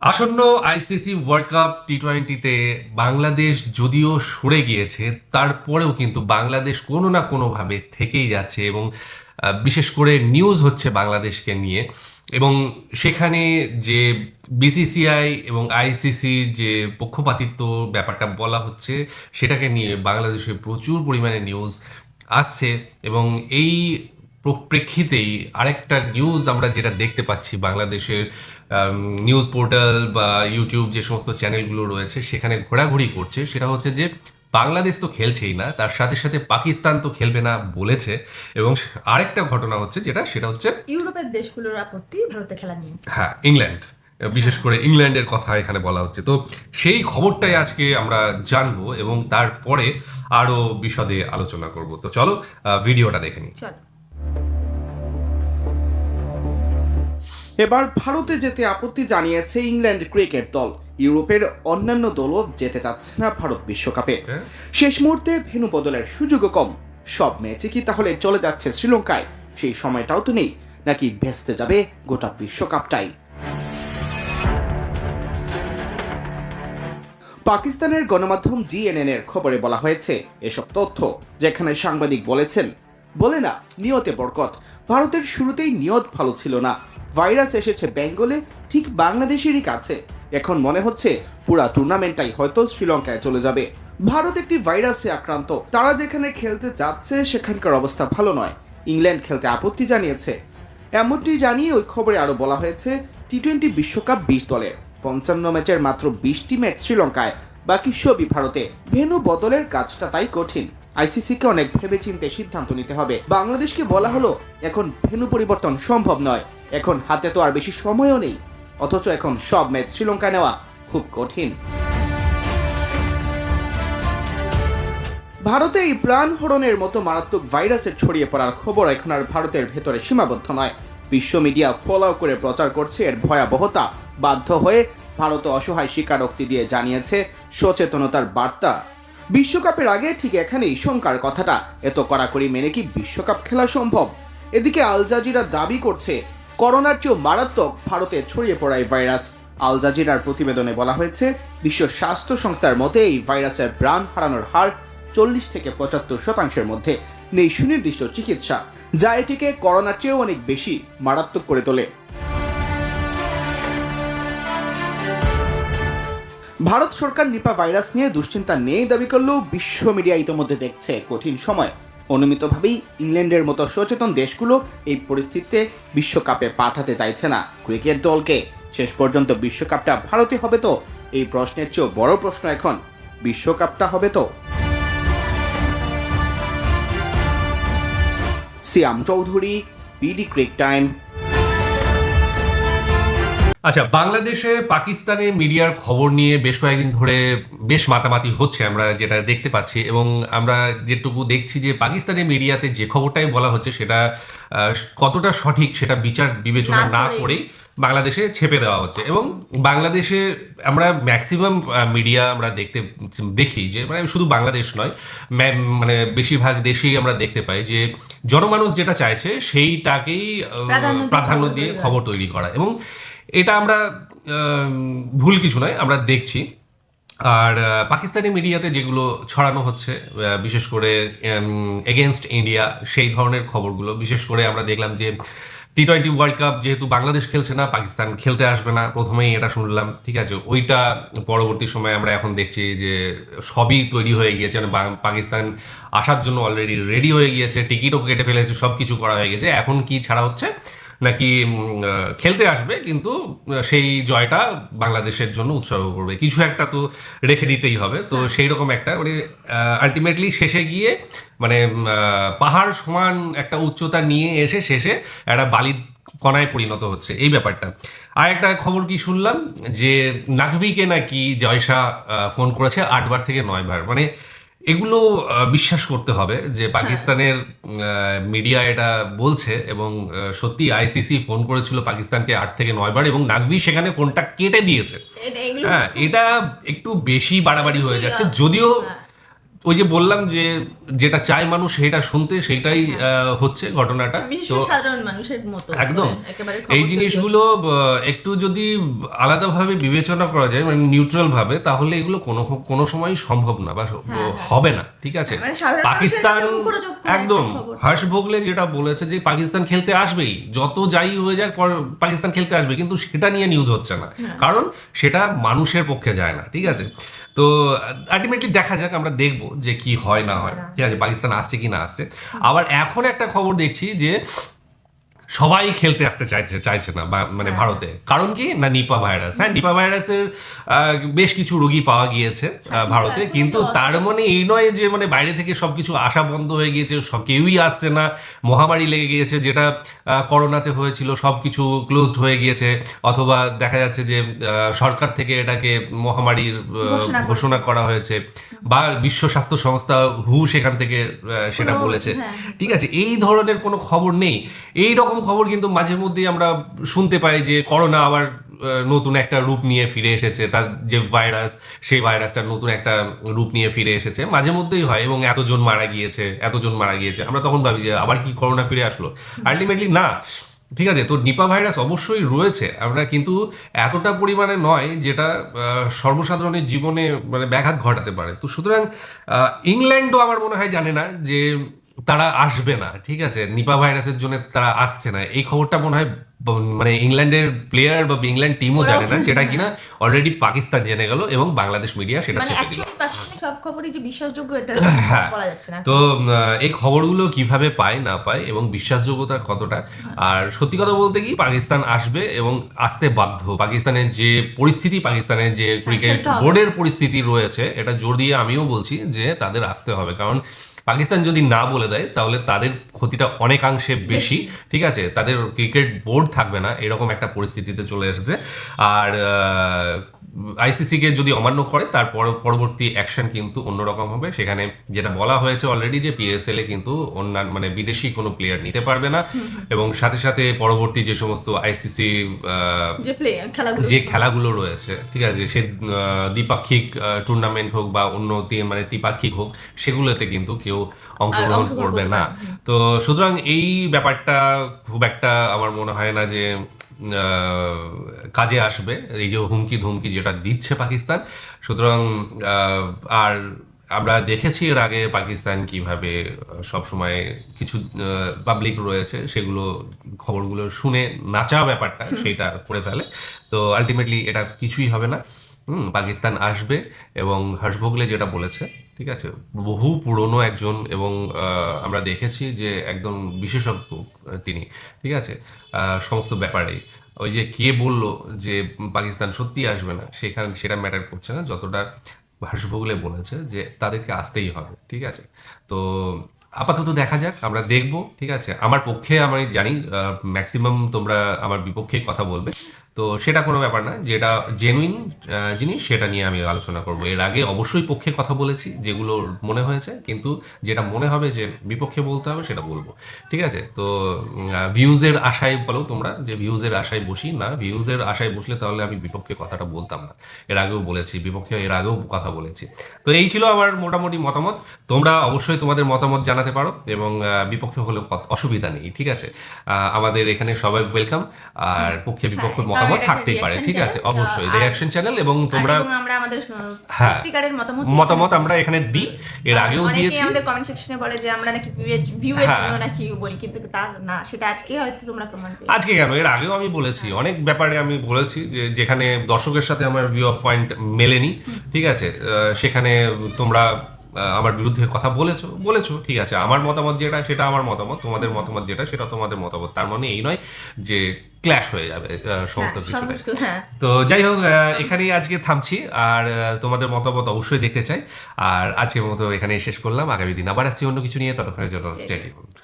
আসন্ন ICC world cup টি-20-তে Bangladesh যদিও সরে গিয়েছে, তারপরেও কিন্তু বাংলাদেশ কোনো না কোনোভাবে থেকেই যাচ্ছে এবং বিশেষ করে নিউজ হচ্ছে বাংলাদেশকে নিয়ে। এবং সেখানে যে বিসিসিআই এবং আইসিসির যে পক্ষপাতিত্ব ব্যাপারটা বলা হচ্ছে, সেটাকে নিয়ে বাংলাদেশে প্রচুর পরিমাণে নিউজ আসছে। এবং এই প্রেক্ষিতেই আরেকটা নিউজ আমরা যেটা দেখতে পাচ্ছি বাংলাদেশের নিউজ পোর্টাল বা ইউটিউব যে সমস্ত চ্যানেলগুলো রয়েছে সেখানে ঘোরাঘুরি করছে, সেটা হচ্ছে যে বাংলাদেশ তো খেলছেই না, তার সাথে সাথে পাকিস্তান তো খেলবে না বলেছে। এবং আরেকটা ঘটনা হচ্ছে সেটা হচ্ছে ইউরোপের দেশগুলোর আপত্তি ভারতে খেলা নিয়ে। হ্যাঁ, ইংল্যান্ড, বিশেষ করে ইংল্যান্ডের কথা এখানে বলা হচ্ছে। তো সেই খবরটাই আজকে আমরা জানবো এবং তারপরে আরো বিশদে আলোচনা করব। তো চলো ভিডিওটা দেখে নিই। চল। এবার ভারতে যেতে আপত্তি জানিয়েছে ইংল্যান্ড ক্রিকেট দল। ইউরোপের অন্যান্য দলও যেতে চাচ্ছে না ভারত বিশ্বকাপে। হ্যাঁ? শেষ মুহূর্তে ভেন্যু বদলের সুযোগও কম। সব ম্যাচে কি তাহলে চলে যাচ্ছে শ্রীলঙ্কায়? সেই সময়টাও তো নেই, নাকি ভেস্তে যাবে গোটা বিশ্বকাপটাই? পাকিস্তানের গণমাধ্যম জিএনএন এর খবরে বলা হয়েছে এসব তথ্য, যেখানে সাংবাদিক বলেছেন, বলে না নিয়তে বরকত। ভারতের শুরুতেই নিয়ত ভালো ছিল না। ভাইরাস এসেছে বেঙ্গলে, ঠিক বাংলাদেশেরই কাছে। এখন মনে হচ্ছে পুরা টুর্নামেন্টটাই হয়তো শ্রীলঙ্কায় চলে যাবে। ভারত একটি ভাইরাসে আক্রান্ত। তারা যেখানে খেলতে যাচ্ছে সেখানকার অবস্থা ভালো নয়। ইংল্যান্ড খেলতে আপত্তি জানিয়েছে। এমনটি জানিয়ে ওই খবরে আরো বলা হয়েছে, টি-20 বিশ্বকাপ 20 দলের 55 ম্যাচের মাত্র 20টি ম্যাচ শ্রীলঙ্কায়, বাকি সবই ভারতে। ভেন্যু বদলের কাজটা তাই কঠিন। আইসিসিকে অনেক ভেবেচিন্তে সিদ্ধান্ত নিতে হবে। বাংলাদেশকে বলা হলো এখন ভেন্যু পরিবর্তন সম্ভব নয়, এখন হাতে তো আর বেশি সময়ও নেই। অথচ এখন সব ম্যাচ শ্রীলঙ্কায় নেওয়া খুব কঠিন। ভারতে এই প্রাণহরণের মতো মারাত্মক ভাইরাসের ছড়িয়ে পড়ার খবর এখন আর ভারতের ভেতরে সীমাবদ্ধ নয়। বিশ্ব মিডিয়া ফলো করে প্রচার করছে এর ভয়াবহতা। বাধ্য হয়ে ভারত অসহায় স্বীকারোক্তি দিয়ে জানিয়েছে সচেতনতার বার্তা। বিশ্বকাপের আগে ঠিক এখানেই শঙ্কার কথাটা, এত কড়াকড়ি মেনে কি বিশ্বকাপ খেলা সম্ভব? এদিকে আল জাজিরা দাবি করছে করোনার চেয়েও মারাত্মক ভারতে ছড়িয়ে পড়া এই ভাইরাস। আল জাজিরার প্রতিবেদনে বলা হয়েছে, বিশ্ব স্বাস্থ্য সংস্থার মতে এই ভাইরাসের প্রাণ হারানোর হার 40 থেকে 75% মধ্যে। নেই সুনির্দিষ্ট চিকিৎসা, যা এটিকে করোনার চেয়েও অনেক বেশি মারাত্মক করে তোলে। ভারত সরকার নিপা ভাইরাস নিয়ে দুশ্চিন্তা নেই দাবি করলেও বিশ্ব মিডিয়া ইতোমধ্যে দেখছে কঠিন সময়। অনুমিতভাবেই ইংল্যান্ডের মতো সচেতন দেশগুলো এই পরিস্থিতিতে বিশ্বকাপে পাঠাতে চাইছে না ক্রিকেট দলকে। শেষ পর্যন্ত বিশ্বকাপটা ভারতে হবে তো? এই প্রশ্নের চেয়েও বড় প্রশ্ন এখন, বিশ্বকাপটা হবে তো? সিয়াম চৌধুরী, বিডি ক্রিক টাইম। আচ্ছা, বাংলাদেশে পাকিস্তানের মিডিয়ার খবর নিয়ে বেশ কয়েকদিন ধরে বেশ মাতামাতি হচ্ছে, আমরা যেটা দেখতে পাচ্ছি। এবং আমরা যেটুকু দেখছি যে পাকিস্তানের মিডিয়াতে যে খবরটাই বলা হচ্ছে সেটা কতটা সঠিক সেটা বিচার বিবেচনা না করেই বাংলাদেশে ছেপে দেওয়া হচ্ছে। এবং বাংলাদেশে আমরা ম্যাক্সিমাম মিডিয়া আমরা দেখি যে মানে শুধু বাংলাদেশ নয়, মানে বেশিরভাগ দেশেই আমরা দেখতে পাই যে জনমানুষ যেটা চাইছে সেইটাকেই প্রাধান্য দিয়ে খবর তৈরি করা। এবং এটা আমরা ভুল কিছু নয়, আমরা দেখছি। আর পাকিস্তানি মিডিয়াতে যেগুলো ছড়ানো হচ্ছে, বিশেষ করে এগেনস্ট ইন্ডিয়া, সেই ধরনের খবরগুলো বিশেষ করে আমরা দেখলাম যে টি-20 ওয়ার্ল্ড কাপ যেহেতু বাংলাদেশ খেলছে না, পাকিস্তান খেলতে আসবে না, প্রথমেই এটা শুনলাম। ঠিক আছে, ওইটা পরবর্তী সময় আমরা এখন দেখছি যে সবই তৈরি হয়ে গিয়েছে, মানে পাকিস্তান আসার জন্য অলরেডি রেডি হয়ে গিয়েছে, টিকিটও কেটে ফেলেছে, সব কিছু করা হয়ে গেছে। এখন কি ছাড়া হচ্ছে নাকি খেলতে আসবে, কিন্তু সেই জয়টা বাংলাদেশের জন্য উৎসর্গ করবে, কিছু একটা তো রেখে দিতেই হবে। তো সেই রকম একটা মানে আলটিমেটলি শেষে গিয়ে মানে পাহাড় সমান একটা উচ্চতা নিয়ে এসে শেষে একটা বালির কণায় পরিণত হচ্ছে এই ব্যাপারটা। আর একটা খবর কি শুনলাম যে নাকভিকে নাকি জয়শা ফোন করেছে 8 বার থেকে 9 বার। মানে এগুলো বিশ্বাস করতে হবে যে পাকিস্তানের মিডিয়া এটা বলছে। এবং সত্যি আইসিসি ফোন করেছিল পাকিস্তানকে 8 থেকে 9 বার এবং নাকভি সেখানে ফোনটা কেটে দিয়েছে। হ্যাঁ, এটা একটু বেশি বাড়াবাড়ি হয়ে যাচ্ছে। যদিও ওই যে বললাম যে যেটা চায় মানুষ সেটা শুনতে, সেটাই হচ্ছে ঘটনাটা। বিশেষ তো করে সাধারণ মানুষের মতো একদম একেবারে এই খবর জিনিসগুলো একটু যদি আলাদাভাবে বিবেচনা করা যায়, মানে নিউট্রাল ভাবে, তাহলে এগুলো কোনো সময় সম্ভব না বা হবে না, ঠিক আছে। মানে সাধারণ পাকিস্তান মানুষের মুখরোচক কোনো একদম একটা খবর। হর্ষ ভোগলে যেটা বলেছে যে পাকিস্তান খেলতে আসবেই, যত যাই হয়ে যাক পাকিস্তান খেলতে আসবে, কিন্তু সেটা নিয়ে নিউজ হচ্ছে না, কারণ সেটা মানুষের পক্ষে যায় না, ঠিক আছে। তো আলটিমেটলি দেখা যাক, আমরা দেখবো যে কি হয় না হয়, ঠিক আছে, পাকিস্তান আসছে কি না আসছে। আবার এখন একটা খবর দেখছি যে সবাই খেলতে আসতে চাইছে না মানে ভারতে, কারণ কি না, নিপা ভাইরাস। হ্যাঁ, নিপা ভাইরাসের বেশ কিছু রোগী পাওয়া গিয়েছে ভারতে, কিন্তু তার মানে এই নয় যে মানে বাইরে থেকে সবকিছু আসা বন্ধ হয়ে গিয়েছে, কেউই আসছে না, মহামারী লেগে গিয়েছে, যেটা করোনাতে হয়েছিল সবকিছু ক্লোজড হয়ে গিয়েছে, অথবা দেখা যাচ্ছে যে সরকার থেকে এটাকে মহামারীর ঘোষণা করা হয়েছে, বা বিশ্ব স্বাস্থ্য সংস্থা সেখান থেকে সেটা বলেছে, ঠিক আছে। এই ধরনের কোনো খবর নেই। এই রকম খবর কিন্তু মাঝে মধ্যেই আমরা শুনতে পাই যে করোনা আবার নতুন একটা রূপ নিয়ে ফিরে এসেছে, তার যে ভাইরাস, সেই ভাইরাসটার নতুন একটা রূপ নিয়ে ফিরে এসেছে, মাঝে মধ্যেই হয়, এবং এতজন মারা গিয়েছে, আমরা তখন ভাবি যে আবার কি করোনা ফিরে আসলো। আলটিমেটলি না, ঠিক আছে। তো নিপা ভাইরাস অবশ্যই রয়েছে, আমরা কিন্তু এতটা পরিমাণে নয় যেটা সর্বসাধারণের জীবনে মানে ব্যাঘাত ঘটাতে পারে। তো সুতরাং ইংল্যান্ডও আমার মনে হয় জানে না যে তারা আসবে না, ঠিক আছে, নিপা ভাইরাসের জন্য তারা আসছে না, এই খবরটা মনে হয় মানে ইংল্যান্ডের প্লেয়ার বা ইংল্যান্ড টিমও জানে না, যেটা কিনা অলরেডি পাকিস্তান জেনে গেল এবং বাংলাদেশ মিডিয়া সেটা মানে চেপে দিল। সব খবরই যে বিশ্বাসযোগ্য এটা বলা যাচ্ছে না। তো এই খবরগুলো কিভাবে পায় না পায় এবং বিশ্বাসযোগ্যতা কতটা, আর সত্যি কথা বলতে কি পাকিস্তান আসবে এবং আসতে বাধ্য। পাকিস্তানের যে পরিস্থিতি, পাকিস্তানের যে ক্রিকেট বোর্ডের পরিস্থিতি রয়েছে, এটা জোর দিয়ে আমিও বলছি যে তাদের আসতে হবে, কারণ পাকিস্তান যদি না বলে দেয় তাহলে তাদের ক্ষতিটা অনেকাংশে বেশি, ঠিক আছে। তাদের ক্রিকেট বোর্ড থাকবে না, এরকম একটা পরিস্থিতিতে চলে এসেছে। আর আইসিসিকে যদি অমান্য করে তার পরবর্তী অ্যাকশন কিন্তু অন্যরকম হবে। সেখানে যেটা বলা হয়েছে অলরেডি যে পিএসএল এ কিন্তু অন্যান্য মানে বিদেশি কোনো প্লেয়ার নিতে পারবে না, এবং সাথে সাথে পরবর্তী যে সমস্ত আইসিসি যে খেলাগুলো রয়েছে, ঠিক আছে, সে দ্বিপাক্ষিক টুর্নামেন্ট হোক বা অন্য মানে দ্বিপাক্ষিক হোক, সেগুলোতে কিন্তু কেউ অংশগ্রহণ করবে না। তো সুতরাং এই ব্যাপারটা খুব একটা আমার মনে হয় না যে কাজে আসবে, এই যে হুমকি ধুমকি যেটা দিচ্ছে পাকিস্তান। সুতরাং আর আমরা দেখেছি এর আগে পাকিস্তান কিভাবে সবসময় কিছু পাবলিক রয়েছে সেগুলো খবরগুলো শুনে নাচা ব্যাপারটা সেটা করে ফেলে। তো আলটিমেটলি এটা কিছুই হবে না। পাকিস্তান আসবে, এবং হর্ষ ভোগলে যেটা বলেছে, ঠিক আছে, বহু পুরনো একজন, এবং আমরা দেখেছি যে একদম বিশেষজ্ঞ তিনি, ঠিক আছে, সমস্ত ব্যাপারেই। ওই যে কে বললো যে পাকিস্তান সত্যি আসবে না, সেটা ম্যাটার করছে না, যতটা হর্ষ ভোগলে বলেছে যে তাদেরকে আসতেই হবে, ঠিক আছে। তো আপাতত দেখা যাক, আমরা দেখব, ঠিক আছে। আমার পক্ষে আমি জানি ম্যাক্সিমাম তোমরা আমার বিপক্ষে কথা বলবে, তো সেটা কোনো ব্যাপার না, যেটা জেনুইন জিনিস সেটা নিয়ে আমি আলোচনা করব। এর আগে অবশ্যই পক্ষে কথা বলেছি যেগুলো মনে হয়েছে, কিন্তু যেটা মনে হবে যে বিপক্ষে বলতে হবে সেটা বলবো, ঠিক আছে। তো ভিউজের আশায় বলো তোমরা যে ভিউজের আশায় বসি না, ভিউজের আশায় বসলে তাহলে আমি বিপক্ষে কথাটা বলতাম না। এর আগেও বলেছি, বিপক্ষে এর আগেও কথা বলেছি। তো এই ছিল আমার মোটামুটি মতামত। তোমরা অবশ্যই তোমাদের মতামত জানাতে পারো, এবং বিপক্ষে হলেও অসুবিধা নেই, ঠিক আছে। আমাদের এখানে সবাই ওয়েলকাম, আর পক্ষে বিপক্ষে মতামত থাকতেই পারে, ঠিক আছে, অবশ্যই রিঅ্যাকশন চ্যানেল, এবং তোমরা আমরা আমাদের হ্যাঁ সত্যিকারের মতামত আমরা এখানে দিই, এর আগেও দিয়েছি। আমাদের কমেন্ট সেকশনে বলে যে আমরা নাকি ভিউ এর জন্য নাকি বলি, কিন্তু তা না, সেটা আজকে হয়তো তোমরা প্রমাণ পেয়েছো। আজকে কেন, এর আগেও আমি বলেছি, অনেক ব্যাপারে আমি বলেছি যে যেখানে দর্শকের সাথে আমার ভিউ অফ পয়েন্ট মেলেনি, ঠিক আছে, সেখানে তোমরা আমার বিরুদ্ধে কথা বলেছো, ঠিক আছে। আমার মতামত যেটা সেটা আমার মতামত, তোমাদের মতামত যেটা সেটা তোমাদের মতামত, তার মানে এই নয় যে ক্ল্যাশ হয়ে যাবে সমস্ত কিছুটাই। তো যাই হোক, এখানেই আজকে থামছি, আর তোমাদের মতামত অবশ্যই দেখতে চাই। আর আজকের মতো এখানেই শেষ করলাম, আগামী দিন আবার আসছি অন্য কিছু নিয়ে, ততক্ষণের জন্য স্টে টিউনড।